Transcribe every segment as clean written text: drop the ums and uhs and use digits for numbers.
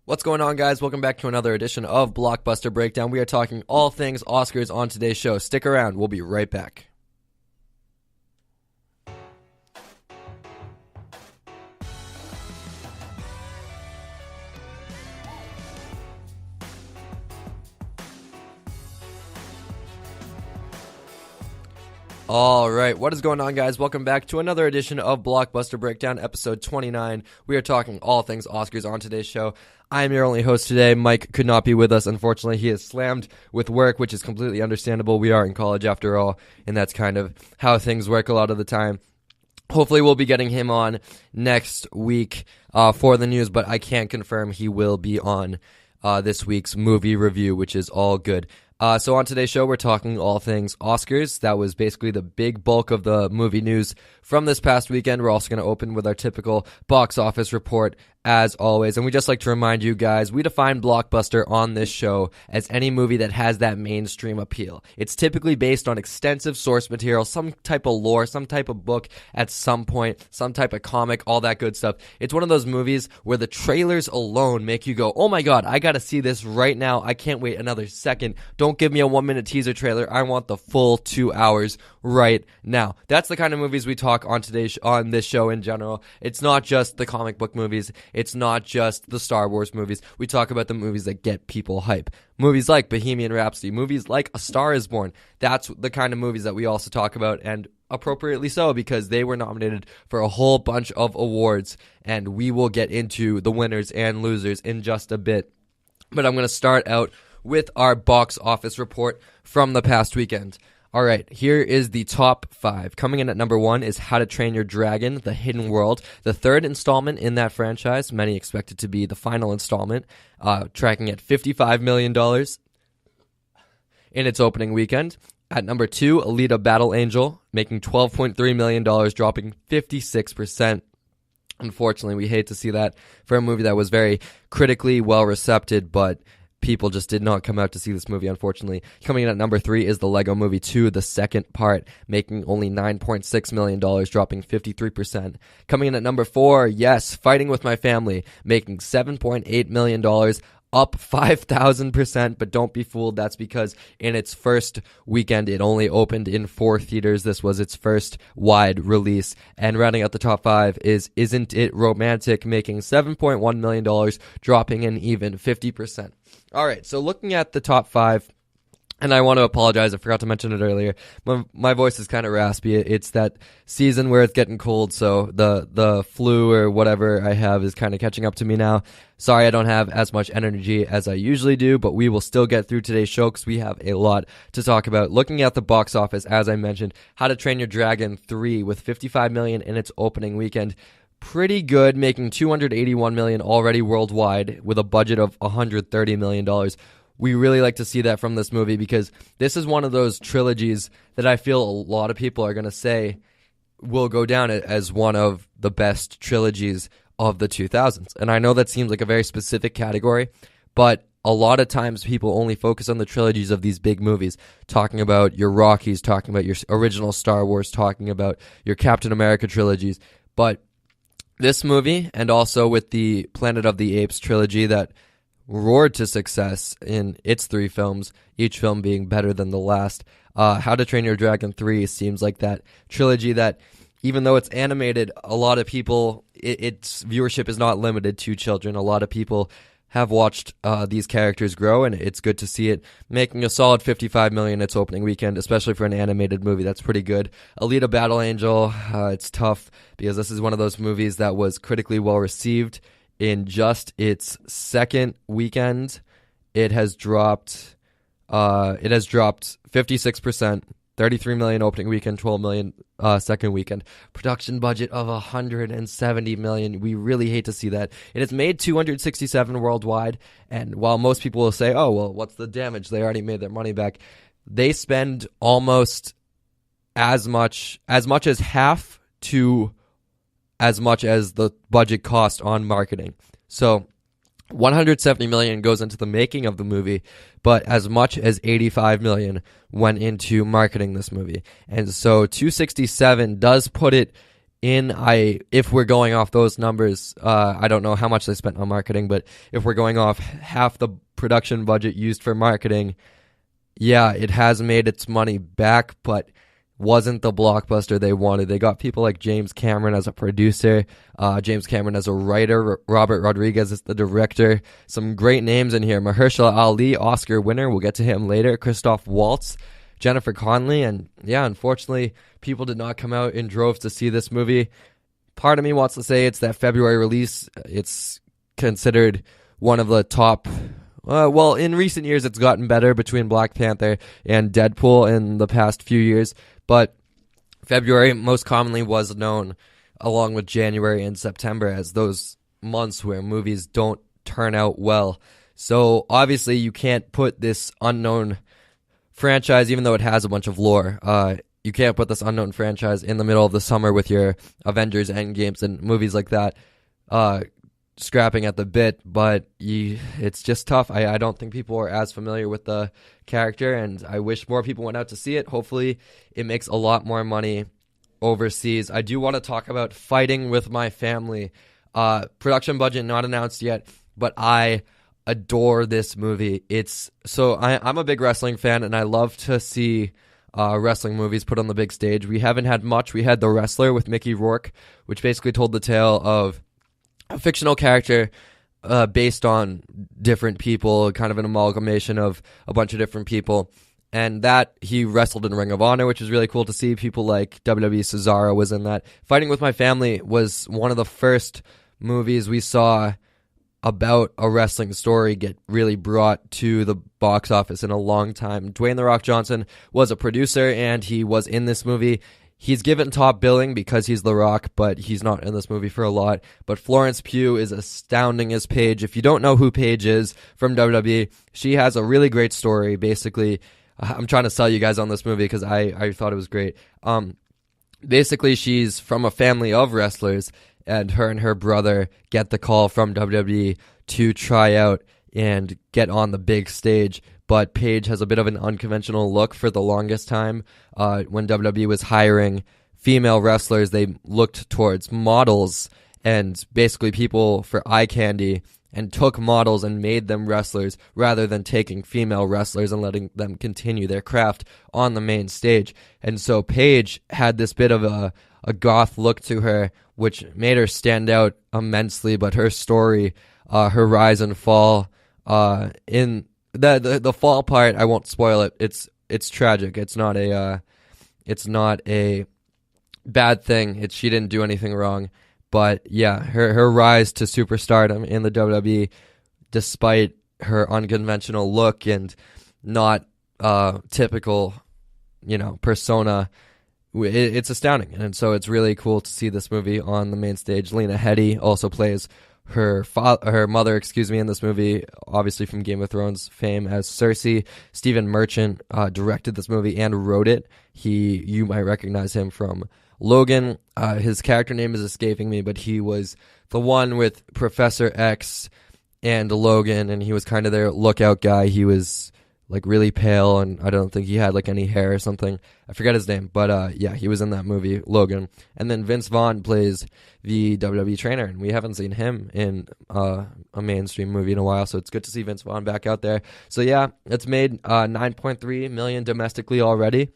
What's going on, guys? Welcome back to another edition of Blockbuster Breakdown. We are talking all things Oscars on today's show. Stick around. We'll be right back. All right, what is going on, guys? Welcome back to another edition of Blockbuster Breakdown, episode 29. We are talking all things Oscars on today's show. I am your only host today. Mike could not be with us, unfortunately. He is slammed with work, which is completely understandable. We are in college after all, and that's kind of how things work a lot of the time. Hopefully we'll be getting him on next week for the news, but I can't confirm he will be on this week's movie review, which is all good. So on today's show, we're talking all things Oscars. That was basically the big bulk of the movie news from this past weekend. We're also going to open with our typical box office report, as always. And we just like to remind you guys, we define blockbuster on this show as any movie that has that mainstream appeal. It's typically based on extensive source material, some type of lore, some type of book at some point, some type of comic, all that good stuff. It's one of those movies where the trailers alone make you go, oh my god, I gotta see this right now. I can't wait another second. Don't give me a 1-minute teaser trailer. I want the full 2 hours right now. That's the kind of movies we talk on on this show in general. It's not just the comic book movies. It's not just the Star Wars movies. We talk about the movies that get people hype. Movies like Bohemian Rhapsody, movies like A Star is Born. That's the kind of movies that we also talk about, and appropriately so, because they were nominated for a whole bunch of awards, and we will get into the winners and losers in just a bit. But I'm going to start out with our box office report from the past weekend. All right, here is the top 5. Coming in at number 1 is How to Train Your Dragon, The Hidden World, the third installment in that franchise. Many expect it to be the final installment, tracking at $55 million in its opening weekend. At number 2, Alita Battle Angel, making $12.3 million, dropping 56%. Unfortunately, we hate to see that for a movie that was very critically well-received, but people just did not come out to see this movie, unfortunately. Coming in at number 3 is the Lego Movie 2, the second part, making only $9.6 million, dropping 53%. Coming in at number 4, yes, Fighting With My Family, making $7.8 million, up 5,000%, but don't be fooled. That's because in its first weekend, it only opened in 4 theaters. This was its first wide release. And rounding out the top 5 is Isn't It Romantic, making $7.1 million, dropping an even 50%. All right, so looking at the top 5, and I want to apologize, I forgot to mention it earlier. My voice is kind of raspy. It's that season where it's getting cold, so the flu or whatever I have is kind of catching up to me now. Sorry I don't have as much energy as I usually do, but we will still get through today's show because we have a lot to talk about. Looking at the box office, as I mentioned, How to Train Your Dragon 3 with $55 million in its opening weekend. Pretty good, making $281 million already worldwide with a budget of $130 million. We really like to see that from this movie because this is one of those trilogies that I feel a lot of people are going to say will go down as one of the best trilogies of the 2000s. And I know that seems like a very specific category, but a lot of times people only focus on the trilogies of these big movies, talking about your Rockies, talking about your original Star Wars, talking about your Captain America trilogies. But this movie, and also with the Planet of the Apes trilogy that roared to success in its 3 films, each film being better than the last, How to Train Your Dragon 3 seems like that trilogy that, even though it's animated, a lot of people, its viewership is not limited to children. A lot of people have watched these characters grow, and it's good to see it making a solid $55 million its opening weekend, especially for an animated movie. That's pretty good. Alita Battle Angel, it's tough because this is one of those movies that was critically well received. In just its second weekend, it has dropped 56%, 33 million opening weekend, 12 million second weekend. Production budget of 170 million. We really hate to see that. It has made 267 worldwide, and while most people will say, "Oh, well, what's the damage? They already made their money back." They spend almost as much as half to as much as the budget cost on marketing. So $170 million goes into the making of the movie, but as much as $85 million went into marketing this movie. And so 267 does put it if we're going off those numbers, I don't know how much they spent on marketing, but if we're going off half the production budget used for marketing, yeah, it has made its money back, but wasn't the blockbuster they wanted. They got people like James Cameron as a producer, James Cameron as a writer, Robert Rodriguez as the director. Some great names in here. Mahershala Ali, Oscar winner. We'll get to him later. Christoph Waltz, Jennifer Connelly, and yeah, unfortunately, people did not come out in droves to see this movie. Part of me wants to say it's that February release. It's considered one of the top... well, in recent years, it's gotten better between Black Panther and Deadpool in the past few years, but February most commonly was known, along with January and September, as those months where movies don't turn out well. So obviously, you can't put this unknown franchise, even though it has a bunch of lore, you can't put this unknown franchise in the middle of the summer with your Avengers Endgames and movies like that scrapping at the bit, but it's just tough. I don't think people are as familiar with the character, and I wish more people went out to see it. Hopefully it makes a lot more money overseas. I do want to talk about Fighting with My Family. Production budget not announced yet, but I adore this movie. I'm a big wrestling fan, and I love to see wrestling movies put on the big stage. We haven't had much. We had The Wrestler with Mickey Rourke, which basically told the tale of a fictional character based on different people, kind of an amalgamation of a bunch of different people. And that he wrestled in Ring of Honor, which is really cool to see. People like WWE Cesaro was in that. Fighting with My Family was one of the first movies we saw about a wrestling story get really brought to the box office in a long time. Dwayne The Rock Johnson was a producer, and he was in this movie. He's given top billing because he's The Rock, but he's not in this movie for a lot. But Florence Pugh is astounding as Paige. If you don't know who Paige is from WWE, she has a really great story. Basically, I'm trying to sell you guys on this movie because I thought it was great. Basically, she's from a family of wrestlers, and her brother get the call from WWE to try out and get on the big stage. But Paige has a bit of an unconventional look for the longest time. When WWE was hiring female wrestlers, they looked towards models and basically people for eye candy and took models and made them wrestlers rather than taking female wrestlers and letting them continue their craft on the main stage. And so Paige had this bit of a goth look to her, which made her stand out immensely. But her story, her rise and fall, in the fall part, I won't spoil it. It's tragic. It's not a bad thing. She didn't do anything wrong. But yeah, her rise to superstardom in the WWE, despite her unconventional look and not typical, persona, it's astounding. And so it's really cool to see this movie on the main stage. Lena Headey also plays her mother, in this movie, obviously from Game of Thrones fame as Cersei. Stephen Merchant directed this movie and wrote it. You might recognize him from Logan. His character name is escaping me, but he was the one with Professor X and Logan, and he was kind of their lookout guy. He was like really pale, and I don't think he had like any hair or something. I forget his name, but yeah, he was in that movie, Logan. And then Vince Vaughn plays the WWE trainer, and we haven't seen him in a mainstream movie in a while, so it's good to see Vince Vaughn back out there. So yeah, it's made $9.3 million domestically already.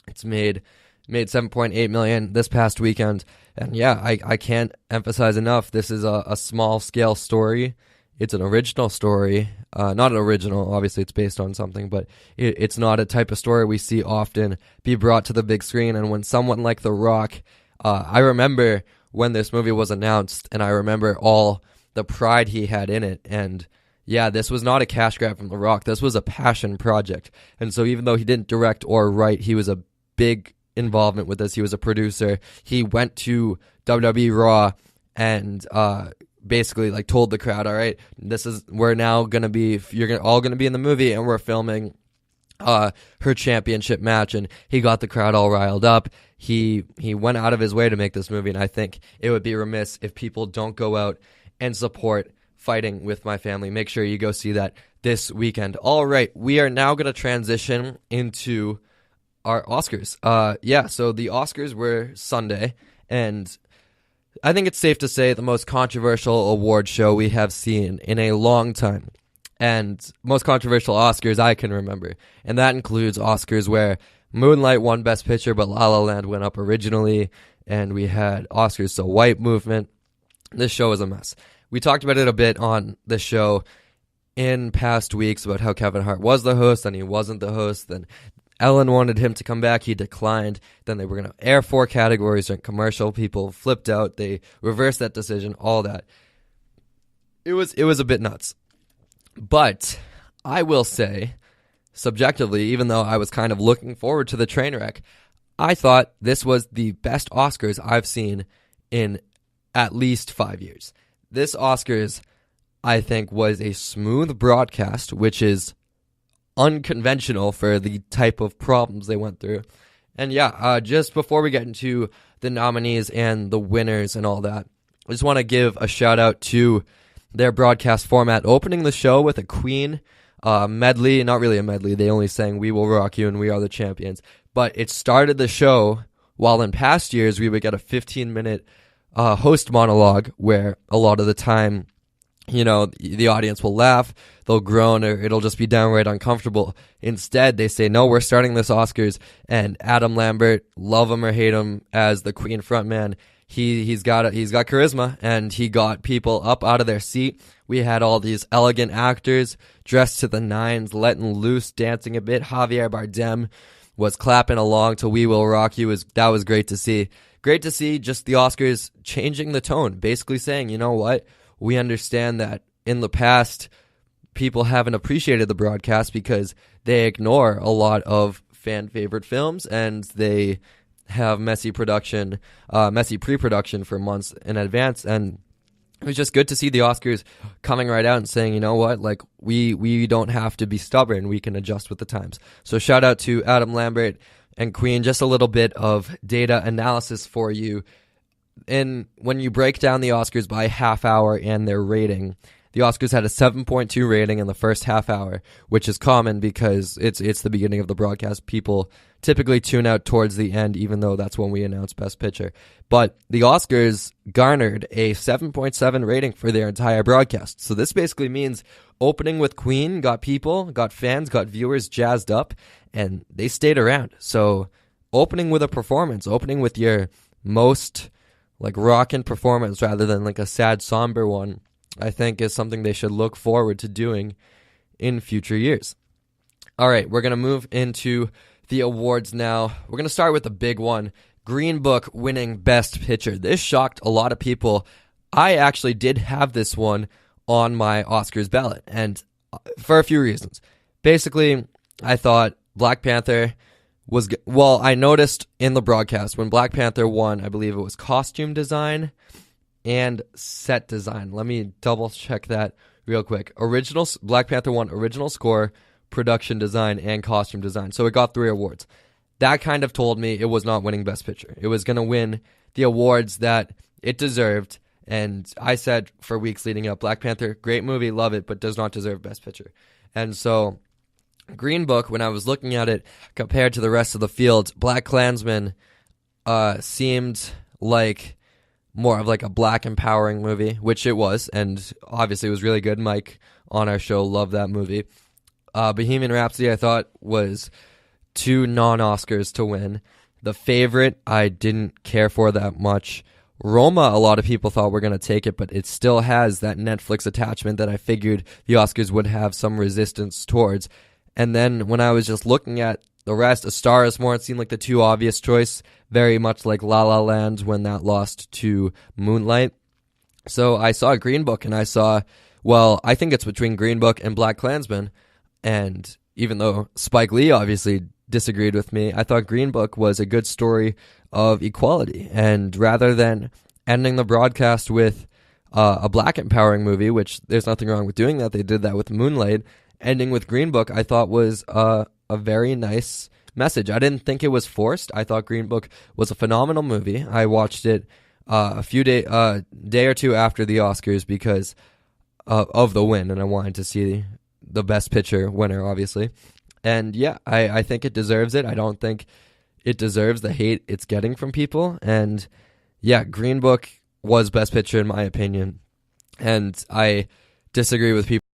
It's made $7.8 million this past weekend, and yeah, I can't emphasize enough, this is a small-scale story. It's an original story. Not an original, obviously it's based on something, but it's not a type of story we see often be brought to the big screen. And when someone like The Rock, I remember when this movie was announced, and I remember all the pride he had in it. And yeah, this was not a cash grab from The Rock. This was a passion project. And so even though he didn't direct or write, he was a big involvement with this. He was a producer. He went to WWE Raw and basically like told the crowd, all right, you're all gonna be in the movie, and we're filming her championship match. And he got the crowd all riled up. He went out of his way to make this movie, and I think it would be remiss if people don't go out and support Fighting with My Family. Make sure you go see that this weekend. All right, we are now going to transition into our Oscars. So the Oscars were Sunday, and I think it's safe to say the most controversial award show we have seen in a long time. And most controversial Oscars I can remember. And that includes Oscars where Moonlight won Best Picture, but La La Land went up originally. And we had Oscars So White movement. This show is a mess. We talked about it a bit on the show in past weeks about how Kevin Hart was the host and he wasn't the host. Then Ellen wanted him to come back. He declined. Then they were going to air 4 categories during commercial. People flipped out. They reversed that decision, all that. It was a bit nuts. But I will say, subjectively, even though I was kind of looking forward to the train wreck, I thought this was the best Oscars I've seen in at least 5 years. This Oscars, I think, was a smooth broadcast, which is unconventional for the type of problems they went through. And just before we get into the nominees and the winners and all that, I just want to give a shout out to their broadcast format, opening the show with a Queen medley. Not really a medley, they only sang We Will Rock You and We Are the Champions, but it started the show, while in past years we would get a 15-minute host monologue where a lot of the time, the audience will laugh, they'll groan, or it'll just be downright uncomfortable. Instead, they say, no, we're starting this Oscars, and Adam Lambert, love him or hate him as the Queen frontman, he's got charisma, and he got people up out of their seat. We had all these elegant actors dressed to the nines, letting loose, dancing a bit. Javier Bardem was clapping along to We Will Rock You. That was great to see. Great to see just the Oscars changing the tone, basically saying, you know what, we understand that in the past, people haven't appreciated the broadcast because they ignore a lot of fan-favorite films, and they have messy pre-production for months in advance. And it was just good to see the Oscars coming right out and saying, you know what, like, we don't have to be stubborn, we can adjust with the times. So shout out to Adam Lambert and Queen. Just a little bit of data analysis for you. And when you break down the Oscars by half hour and their rating, the Oscars had a 7.2 rating in the first half hour, which is common because it's the beginning of the broadcast. People typically tune out towards the end, even though that's when we announce Best Picture. But the Oscars garnered a 7.7 rating for their entire broadcast. So this basically means opening with Queen got fans, got viewers jazzed up, and they stayed around. So opening with a performance, opening with your most like rockin' performance rather than like a sad, somber one, I think is something they should look forward to doing in future years. All right, we're going to move into the awards now. We're going to start with the big one, Green Book winning Best Picture. This shocked a lot of people. I actually did have this one on my Oscars ballot, and for a few reasons. Basically, I thought Black Panther was good. Well, I noticed in the broadcast when Black Panther won, I believe it was costume design and set design. Let me double check that real quick. Black Panther won original score, production design, and costume design. So it got 3 awards. That kind of told me it was not winning Best Picture. It was going to win the awards that it deserved. And I said for weeks leading up, Black Panther, great movie, love it, but does not deserve Best Picture. And so Green Book, when I was looking at it compared to the rest of the field, Black Klansman seemed like more of like a black empowering movie, which it was, and obviously it was really good. Mike on our show loved that movie. Bohemian Rhapsody, I thought, was 2 non-Oscars to win. The Favorite, I didn't care for that much. Roma, a lot of people thought were going to take it, but it still has that Netflix attachment that I figured the Oscars would have some resistance towards. And then when I was just looking at the rest, A Star Is Born seemed like the 2 obvious choice, very much like La La Land when that lost to Moonlight. So I saw Green Book and I saw, well, I think it's between Green Book and Black Klansman. And even though Spike Lee obviously disagreed with me, I thought Green Book was a good story of equality. And rather than ending the broadcast with a black empowering movie, which there's nothing wrong with doing that, they did that with Moonlight, ending with Green Book, I thought was a very nice message. I didn't think it was forced. I thought Green Book was a phenomenal movie. I watched it a day or two after the Oscars because of the win, and I wanted to see the Best Picture winner, obviously. And yeah, I think it deserves it. I don't think it deserves the hate it's getting from people. And yeah, Green Book was Best Picture in my opinion. And I disagree with people